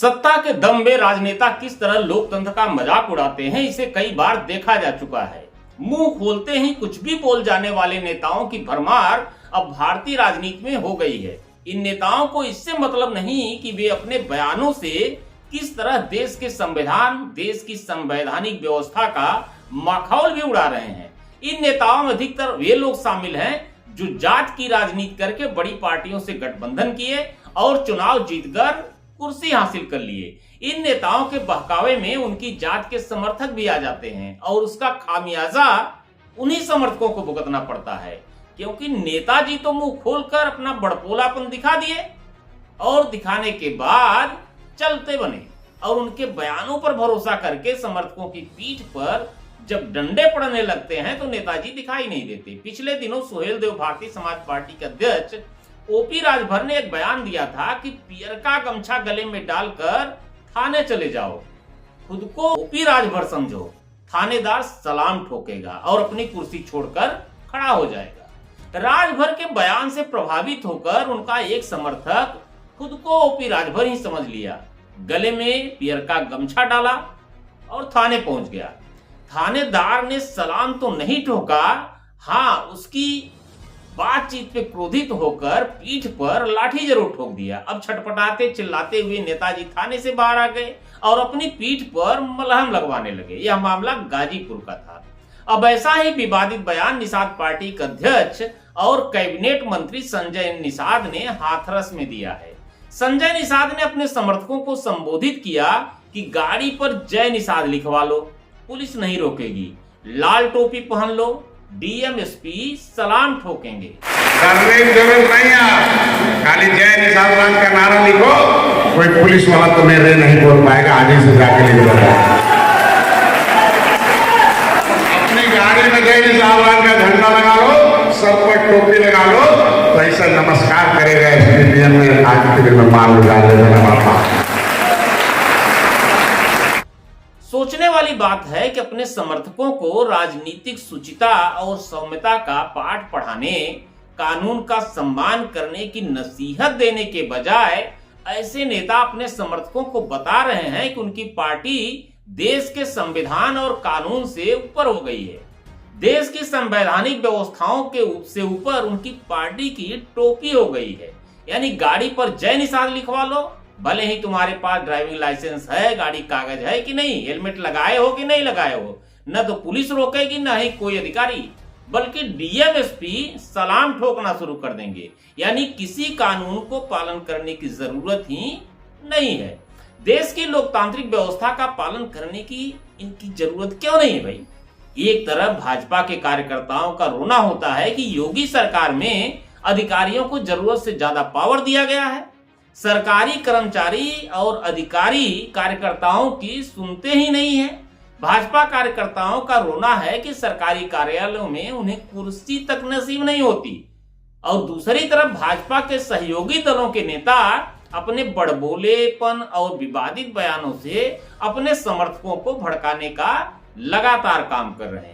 सत्ता के दम में राजनेता किस तरह लोकतंत्र का मजाक उड़ाते हैं, इसे कई बार देखा जा चुका है। मुंह खोलते ही कुछ भी बोल जाने वाले नेताओं की भरमार अब भारतीय राजनीति में हो गई है। इन नेताओं को इससे मतलब नहीं कि वे अपने बयानों से किस तरह देश के संविधान, देश की संवैधानिक व्यवस्था का माखौल भी उड़ा रहे हैं। इन नेताओं में अधिकतर वे लोग शामिल हैं जो जात की राजनीति करके बड़ी पार्टियों से गठबंधन किए और चुनाव जीतकर कुर्सी हासिल कर लिए। इन नेताओं के बहकावे में उनकी जात के समर्थक भी आ जाते हैं और उसका खामियाजा उन्हीं समर्थकों को भुगतना पड़ता है, क्योंकि नेताजी तो मुंह खोलकर अपना बड़पोलापन दिखा दिए और दिखाने के बाद चलते बने और उनके बयानों पर भरोसा करके समर्थकों की पीठ पर जब डंडे पड़ने लगते हैं तो नेताजी दिखाई नहीं देते। पिछले दिनों सुहेलदेव भारतीय समाज पार्टी के अध्यक्ष ओपी राजभर ने एक बयान दिया था कि पियरका गमछा गले में डालकर थाने चले जाओ, खुद को ओपी राजभर समझो, थानेदार सलाम ठोकेगा और अपनी कुर्सी छोड़कर खड़ा हो जाएगा। राजभर के बयान से प्रभावित होकर उनका एक समर्थक खुद को ओपी राजभर ही समझ लिया, गले में पियरका गमछा डाला और थाने पहुंच गया। थानेदार ने सलाम तो नहीं ठोका, हाँ उसकी बातचीत पे क्रोधित होकर पीठ पर लाठी जरूर ठोक दिया। अब छटपटाते चिल्लाते हुए नेताजी थाने से बाहर आ गए और अपनी पीठ पर मलहम लगवाने लगे। यह मामला गाजीपुर का था। अब ऐसा ही विवादित बयान निषाद पार्टी के अध्यक्ष और कैबिनेट मंत्री संजय निषाद ने हाथरस में दिया है। संजय निषाद ने अपने समर्थकों को संबोधित किया कि गाड़ी पर जय निषाद लिखवा लो, पुलिस नहीं रोकेगी, लाल टोपी पहन लो, डीएमएसपी सलाम ठोकेंगे। डरने की जरूरत नहीं है, खाली जय निषाद का नारा लिखो, कोई पुलिस वाला तो मेरे नहीं बोल पाएगा, आगे से जाके लिख लो। अपनी गाड़ी में जय निषाद का झंडा लगा लो, सर पर टोपी लगा लो, तो ऐसा नमस्कार करेगा। इसलिए में आज के दिन में माल लगा देना। सोचने वाली बात है कि अपने समर्थकों को राजनीतिक शुचिता और सौम्यता का पाठ पढ़ाने, कानून का सम्मान करने की नसीहत देने के बजाय ऐसे नेता अपने समर्थकों को बता रहे हैं कि उनकी पार्टी देश के संविधान और कानून से ऊपर हो गई है। देश की संवैधानिक व्यवस्थाओं के से ऊपर उनकी पार्टी की टोपी हो गई है। यानी गाड़ी पर जय निषाद लिखवा लो, भले ही तुम्हारे पास ड्राइविंग लाइसेंस है, गाड़ी कागज है कि नहीं, हेलमेट लगाए हो कि नहीं लगाए हो, न तो पुलिस रोकेगी न ही कोई अधिकारी, बल्कि डीएमएसपी सलाम ठोकना शुरू कर देंगे। यानी किसी कानून को पालन करने की जरूरत ही नहीं है। देश की लोकतांत्रिक व्यवस्था का पालन करने की इनकी जरूरत क्यों नहीं है भाई। एक तरफ भाजपा के कार्यकर्ताओं का रोना होता है कि योगी सरकार में अधिकारियों को जरूरत से ज्यादा पावर दिया गया है, सरकारी कर्मचारी और अधिकारी कार्यकर्ताओं की सुनते ही नहीं है। भाजपा कार्यकर्ताओं का रोना है कि सरकारी कार्यालयों में उन्हें कुर्सी तक नसीब नहीं होती, और दूसरी तरफ भाजपा के सहयोगी दलों के नेता अपने बड़बोलेपन और विवादित बयानों से अपने समर्थकों को भड़काने का लगातार काम कर रहे हैं।